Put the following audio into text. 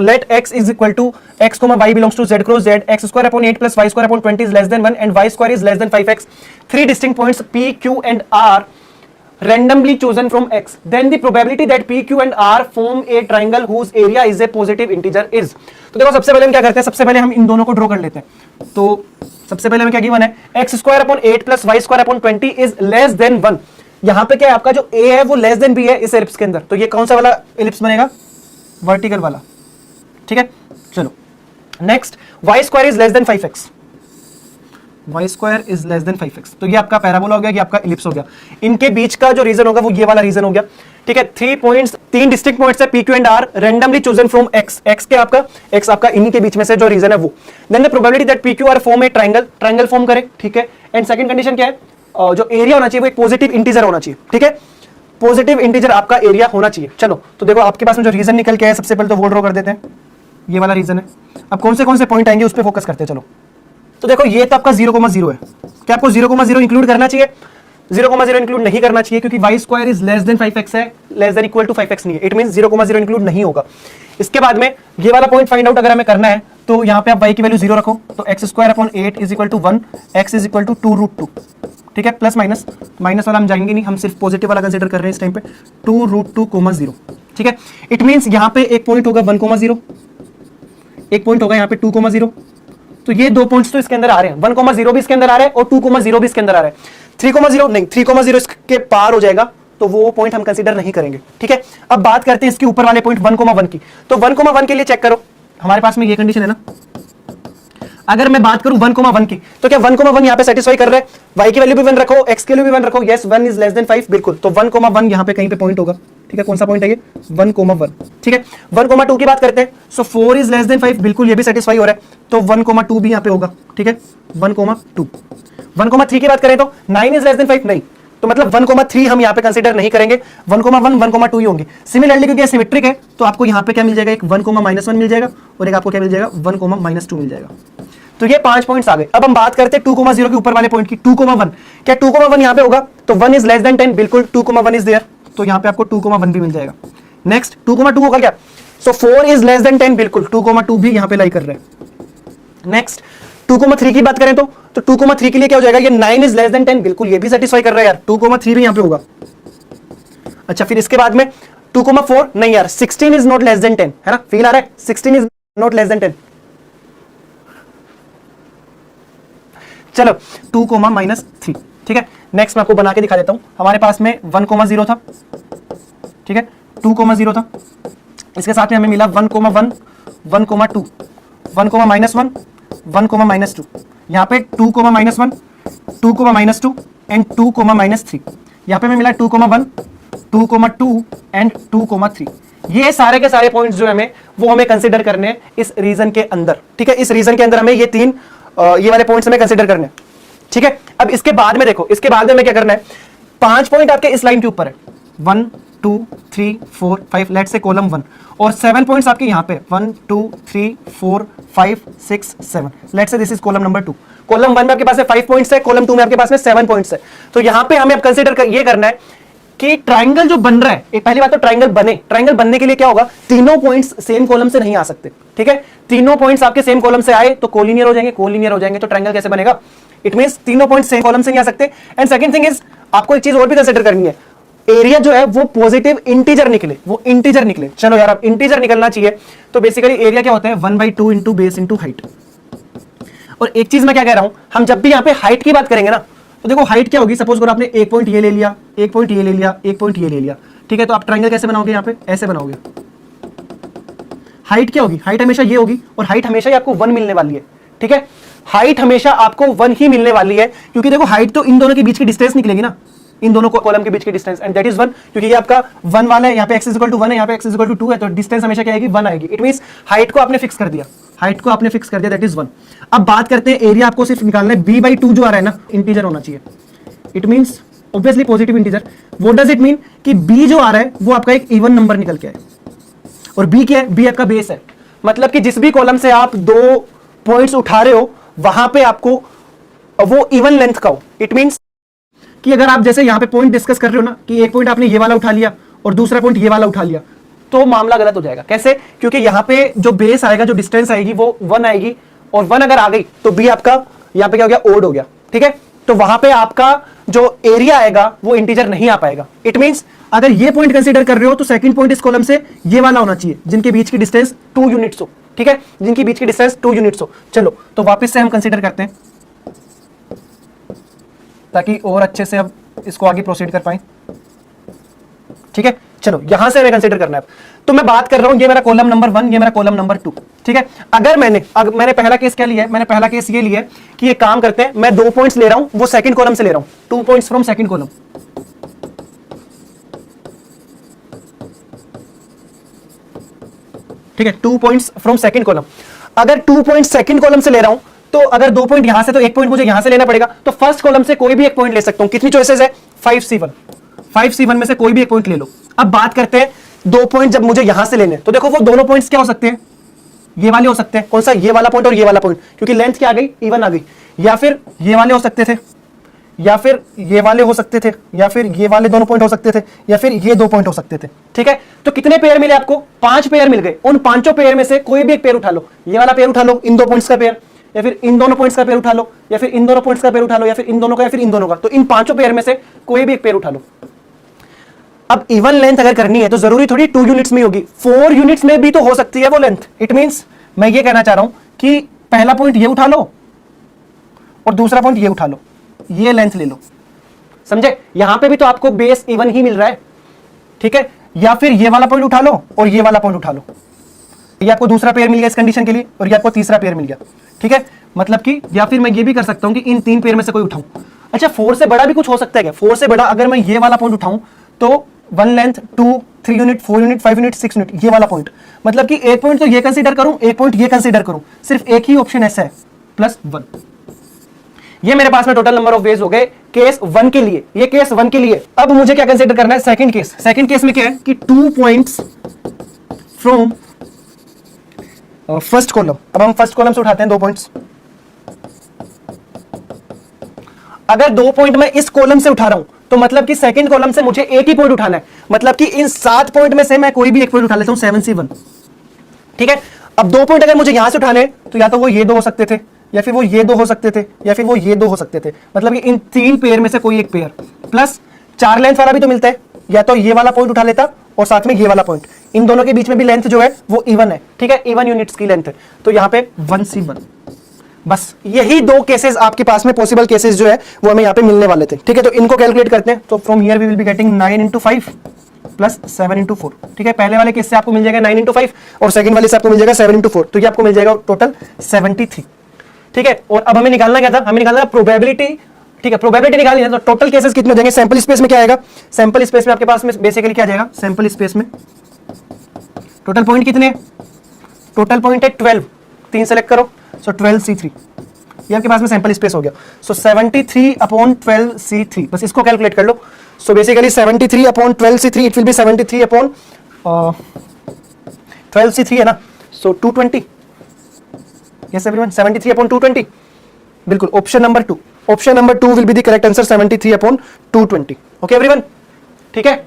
Let x is equal to x comma y belongs to z cross z, x square upon 8 plus y square upon 20 is less than 1 and y square is less than 5x. Three distinct points p, q and r randomly chosen from x. Then the probability that p, q and r form a triangle whose area is a positive integer is. तो देखो सबसे पहले हम क्या करते हैं, सबसे पहले हम इन दोनों को ड्रॉ कर लेते हैं। तो सबसे पहले हमें क्या गिवन है, x square upon 8 plus y square upon 20 is less than 1। यहां पे क्या है, आपका जो a है वो लेस देन b है इस एलिप्स के अंदर। तो ये कौन सा वाला एलिप्स बनेगा, वर्टिकल वाला, ठीक है। चलो next, y square is less than 5x, y square is less than 5x। तो ये आपका पैराबोला हो गया, ये आपका एलिप्स हो गया। इनके बीच का जो रीजन होगा वो ये वाला रीजन हो गया, ठीक है। 3 पॉइंट्स, 3 डिस्टिंक्ट पॉइंट्स है p, q and r randomly chosen from x। x के आपका x आपका इन्हीं के बीच में से जो रीजन है वो। Then the probability that p, q, r form a triangle, triangle form करे, ठीक है। एंड सेकंड कंडीशन क्या है, जो एरिया होना चाहिए वो एक पॉजिटिव इंटीजर होना चाहिए, ठीक है। पॉजिटिव इंटीजर आपका एरिया होना चाहिए। चलो तो देखो आपके पास में जो रीजन निकल के है, सबसे पहले तो वो ड्रॉ कर देते हैं, ये वाला रीजन है। अब कौन से पॉइंट आएंगे उस पर फोकस करते हैं। चलो तो देखो ये तो आपका 0,0 है। क्या आपको 0,0 इंक्लूड करना चाहिए, 0,0 इंक्लूड नहीं करना चाहिए, क्योंकि y square is less than 5x है, less than equal to 5x नहीं है। इट मींस 0,0 इंक्लूड नहीं होगा। इसके बाद में ये वाला पॉइंट फाइंड आउट अगर हमें करना है तो यहाँ पे आप y की वैल्यू 0 रखो, तो x square upon 8 is equal to 1, x is equal to 2√2, ठीक है। प्लस माइनस, माइनस वाला हम जाएंगे नहीं, हम सिर्फ पॉजिटिव वाला कंसीडर कर रहे हैं इस टाइम पे, 2√2,0, ठीक है। इट मींस यहाँ पे एक पॉइंट होगा 1,0, एक पॉइंट होगा यहाँ पे 2,0। तो ये दो पॉइंट्स तो इसके अंदर आ रहे हैं, 1,0 भी इसके अंदर आ रहा है और 2,0 भी इसके अंदर आ रहा है। 3,0 नहीं, 3,0 इसके पार हो जाएगा, तो वो पॉइंट हम कंसीडर नहीं करेंगे, ठीक है। अब बात करते हैं इसके ऊपर वाले पॉइंट 1,1 की। तो 1,1 के लिए चेक करो, हमारे पास में ये कंडीशन है ना। अगर मैं बात करूं 1,1 की, तो क्या 1,1 यहां पे सेटिस्फाई कर रहा है, y की वैल्यू भी 1 रखो, x के लिए भी 1 रखो, यस 1 इज लेस देन 5, बिल्कुल। तो 1,1 यहां पे कहीं पे पॉइंट होगा, ठीक है। कौन सा पॉइंट है ये, 1,1, ठीक है। 1,2 की बात करते हैं, सो 4 इज लेस देन 5, बिल्कुल ये भी सेटिस्फाई हो रहा है, तो 1,2 भी यहां पे होगा, ठीक है। 1,2। 1,3 की बात करें तो 9 इज लेस देन 5, नहीं, तो मतलब 1,3 हम यहाँ पे कंसीडर नहीं करेंगे, 1,1 1,2 ही होंगे। सिमिलरली क्योंकि सिमेट्रिक है तो आपको यहाँ पे क्या मिल जाएगा, एक 1,-1 मिल जाएगा और एक आपको क्या मिल जाएगा, 1,-2 मिल जाएगा। तो ये 5 पॉइंट्स आ गए। अब हम बात करते हैं 2,0 के ऊपर वाले पॉइंट की, 2,1। क्या 2,1 यहाँ पे होगा, तो 1 इज लेस देन 10, बिल्कुल 2,1 इज देयर, तो यहाँ पे आपको 2,1 भी मिल जाएगा। नेक्स्ट 2,2 होगा क्या, सो 4 इज लेस देन 10, बिल्कुल 2,2 भी यहाँ पे लाई कर रहे हैं। नेक्स्ट 2,3 की बात करें तो 2,3 के लिए क्या हो जाएगा, ये 9 इज लेस देन 10, बिल्कुल ये भी सेटिस्फाई कर रहा है यार, 2,3 भी यहाँ पे होगा। अच्छा फिर इसके बाद में 2,4, नहीं यार 16 इज नॉट लेस देन 10, है ना, फील आ रहा है, 16 इज नॉट लेस देन 10। चलो 2,-3, ठीक है। नेक्स्ट मैं आपको बना के दिखा देता हूं, हमारे पास में 1,0 था, ठीक है, 2,0 था, इसके साथ में हमें मिला 1,1, 1,2, 1,-1, 1,-2, यहाँ पे 2,-1, 2,-2 एंड 2,-3, यहाँ पे हमें मिला 2,1, 2,2 एंड 2,3। ये सारे के सारे पॉइंट्स जो हमें वो हमें कंसीडर करने हैं इस रीजन के अंदर, ठीक है। इस रीजन के अंदर हमें ये 3 ये वाले पॉइंट्स हमें कंसीडर करने हैं, ठीक है। अब इसके बाद में देखो, इसके बाद में हमें क्या करना है, 5 पॉइंट आपके इस लाइन के ऊपर है, 1 2 3 4 5, लेट्स से कॉलम 1, और 7 पॉइंट्स आपके यहाँ पे 1 2 3 4 5 6 7, let's say this is column number 2। Column 1 में आपके पास में 5 पॉइंट्स है, कॉलम 2 में आपके पास में 7 पॉइंट्स है। तो यहाँ पे हमें अब कंसीडर ये करना है कि ट्राइंगल जो बन रहा है, एक पहली बात तो ट्राइंगल बनने के लिए क्या होगा, तीनों पॉइंट्स सेम कॉलम से नहीं आ सकते, ठीक है। तीनों पॉइंट्स आपके सेम कॉलम से आए तो कोलिनियर हो जाएंगे, कोलिनियर हो जाएंगे तो ट्राइंगल कैसे बनेगा, इट मींस तीनों पॉइंट्स सेम कॉलम से नहीं आ सकते। एंड सेकंड थिंग इज, आपको एक चीज और भी कंसीडर करनी है, एरिया जो है वो पॉजिटिव इंटीजर निकले, वो इंटीजर निकले। चलो यार अब इंटीजर निकलना चाहिए, तो बेसिकली एरिया क्या होता है, 1/2 इंटू बेस इंटू हाइट। और एक चीज मैं क्या कह रहा हूं, हम जब भी यहाँ पे हाइट की बात करेंगे ना, तो देखो हाइट क्या होगी, सपोज करो आपने एक पॉइंट ये ले लिया, एक पॉइंट ये ले लिया, एक पॉइंट ये ले लिया, ठीक है। तो आप ट्रायंगल कैसे बनाओगे, यहाँ पे ऐसे बनाओगे। हाइट क्या होगी, हाइट हमेशा ये होगी, और हाइट हमेशा ही आपको 1 मिलने वाली है, ठीक है। हाइट हमेशा आपको 1 ही मिलने वाली है, क्योंकि देखो हाइट तो इन दोनों के बीच की डिस्टेंस निकलेगी ना, इन दोनों कॉलम के बीच की डिस्टेंस, एंड दैट इज 1, क्योंकि ये आपका 1 वाला है, यहाँ पे x = 1 है, यहाँ पे x = 2 है, तो डिस्टेंस हमेशा क्या आएगी, 1 आएगी। इट मींस हाइट को आपने फिक्स कर दिया, हाइट को आपने फिक्स कर दिया, दैट इज 1। अब बात करते हैं एरिया, आपको सिर्फ निकालना है, b/2 जो आ रहा है ना, इंटीजर होना चाहिए। It means obviously positive integer. What does it mean कि b जो आ रहा है वो आपका एक इवन नंबर निकल के आए, और b क्या है, b आपका बेस है, मतलब कि जिस भी कॉलम से आप 2 पॉइंट्स उठा रहे हो वहां पे आपको वो इवन लेंथ का हो। इट मींस कि अगर आप जैसे यहां पे पॉइंट डिस्कस कर रहे हो ना, कि एक पॉइंट आपने ये वाला उठा लिया और दूसरा पॉइंट ये वाला उठा लिया, तो मामला गलत हो जाएगा। कैसे? क्योंकि यहाँ पे जो बेस आएगा, जो डिस्टेंस आएगी वो 1 आएगी, और 1 अगर आ गई तो बी आपका यहाँ पे क्या हो गया, ओड हो गया। ठीक है, तो वहां पे आपका जो एरिया आएगा वो इंटीजर नहीं आ पाएगा। इट मींस अगर ये पॉइंट कंसीडर कर रहे हो तो सेकंड पॉइंट इस कॉलम से ये वाला होना चाहिए, जिनके बीच की डिस्टेंस 2 यूनिट्स हो। ठीक है, जिनकी बीच की डिस्टेंस 2 यूनिट्स हो। चलो तो वापस से हम कंसीडर करते हैं ताकि और अच्छे से अब इसको आगे प्रोसीड कर पाए। ठीक है, चलो यहां से हमें कंसीडर करना है। तो मैं बात कर रहा हूं, ये मेरा कॉलम नंबर 1, ये मेरा कॉलम नंबर 2। ठीक है, अगर मैंने पहला केस क्या लिया है, मैंने पहला केस ये लिया है कि ये काम करते हैं, मैं 2 पॉइंट्स ले रहा हूं, वो सेकंड कॉलम से ले रहा हूं, 2 पॉइंट्स फ्रॉम सेकंड कॉलम। ठीक है, 2 पॉइंट्स फ्रॉम सेकंड कॉलम। अगर 2 पॉइंट सेकंड कॉलम से ले रहा हूं, तो अगर 2 पॉइंट यहां से, तो 1 पॉइंट मुझे यहां से लेना पड़ेगा। तो फर्स्ट कॉलम से कोई भी एक पॉइंट ले सकता हूं। कितनी चॉइसेस है? 5C1 में से कोई भी एक पॉइंट ले लो। अब बात करते हैं 2 पॉइंट जब मुझे यहां से लेने, तो देखो वो दोनों पॉइंट्स क्या हो सकते हैं, ये वाले हो सकते हैं। कौन सा? ये वाला पॉइंट और ये वाला पॉइंट, क्योंकि लेंथ क्या आ गई, इवन आ गई। या फिर ये वाले हो सकते थे, या फिर ये वाले हो सकते थे, या फिर ये वाले दोनों पॉइंट हो सकते थे, या फिर ये 2 पॉइंट हो सकते थे। ठीक है, तो कितने पेयर मिले आपको? 5 पेयर मिल गए। उन 5 पेयर में से कोई भी एक पेयर उठा लो, ये वाला पेयर उठा लो, इन 2 पॉइंट्स का पेयर, या फिर इन दोनों पॉइंट्स का पेयर उठा लो, या फिर इन दोनों पॉइंट्स का पेयर उठा लो, या फिर इन दोनों का, या फिर इन दोनों का। तो इन 5 पेयर में से कोई भी एक पेयर उठा लो। अब इवन लेंथ अगर करनी है तो जरूरी थोड़ी 2 यूनिट्स में होगी, 4 यूनिट्स में भी तो हो सकती है वो लेंथ। इट मींस मैं ये कहना चाह रहा हूं कि पहला पॉइंट ये उठा लो और दूसरा पॉइंट ये उठा लो, ये लेंथ ले लो। समझे? यहां पे भी तो आपको बेस इवन ही मिल रहा है। ठीक है, या फिर ये वाला पॉइंट उठा लो और ये वाला पॉइंट उठा लो, ये आपको दूसरा पेयर मिल गया इस कंडीशन के लिए, और ये आपको तीसरा पेयर मिल गया। ठीक है, मतलब कि या फिर मैं ये भी कर सकता हूं कि इन 3 पेयर में से कोई उठाऊं। अच्छा, 4 से बड़ा भी कुछ हो सकता है क्या? 4 से बड़ा अगर मैं ये वाला पॉइंट उठाऊं तो 1 length, 2, 3 unit, 4 unit, 5 unit, 6 unit, ये वाला पॉइंट। मतलब कि एक पॉइंट तो ये कंसीडर करूं, एक पॉइंट ये कंसीडर करूं, सिर्फ एक ही ऑप्शन ऐसा है, +1। ये मेरे पास में टोटल नंबर ऑफ वेज हो गए केस 1 के लिए। ये केस 1 के लिए। अब मुझे क्या कंसीडर करना है? Second case. सेकंड केस में क्या है कि 2 पॉइंट्स फ्रॉम फर्स्ट कॉलम। अब हम फर्स्ट कॉलम से उठाते हैं 2 पॉइंट्स। अगर 2 पॉइंट मैं इस कॉलम से उठा रहा हूं तो मतलब कि सेकंड कॉलम से मुझे एक ही पॉइंट उठाना है। मतलब कि इन 7 पॉइंट में से मैं कोई भी एक पॉइंट उठा लेता हूं, 7C1। ठीक है, अब 2 पॉइंट अगर मुझे यहां से उठाने तो या तो वो ये 2 हो सकते थे, या फिर वो ये 2 हो सकते थे, या फिर वो ये 2 हो सकते थे। मतलब कि इन 3 पेयर में से कोई एक पेयर, प्लस 4 लेंथ वाला भी तो मिलता है, या तो ये वाला पॉइंट उठा लेता और साथ में ये वाला पॉइंट। इन दोनों के बीच में भी लेंथ जो है वो इवन है। ठीक है, इवन यूनिट्स की लेंथ है, तो यहां पे 1C1। बस यही 2 केसेस आपके पास में पॉसिबल केसेस जो है वो हमें यहाँ पे मिलने वाले थे। ठीक है, तो इनको कैलकुलेट करते हैं। तो from here we will be getting 9 × 5 + 7 × 4। ठीक है, पहले वाले केस से आपको मिल जाएगा 9 × 5 और सेकंड वाले से आपको मिल जाएगा 7 × 4। तो ये आपको मिल जाएगा टोटल 73। ठीक है, और अब हमें निकालना क्या था? हमें निकालना था प्रोबेबिलिटी। ठीक है, प्रोबेबिलिटी निकालनी है तो टोटल केसेस कितने हो जाएंगे? सैंपल स्पेस में क्या आएगा? सैंपल स्पेस में आपके पास में बेसिकली क्या जाएगा? सैंपल स्पेस में टोटल पॉइंट कितने? टोटल पॉइंट है 12। 3 सेलेक्ट करो, सो 12C3। ये आपके पास में सैंपल स्पेस हो गया। सो 73/12C3, बस इसको कैलकुलेट कर लो। So basically 73/12C3 it will be 73/12C3 है ना, सो 220। Yes everyone, 73/220। बिल्कुल, option number 2। Option number 2 will be the correct answer, 73/220। Okay everyone, ठीक है।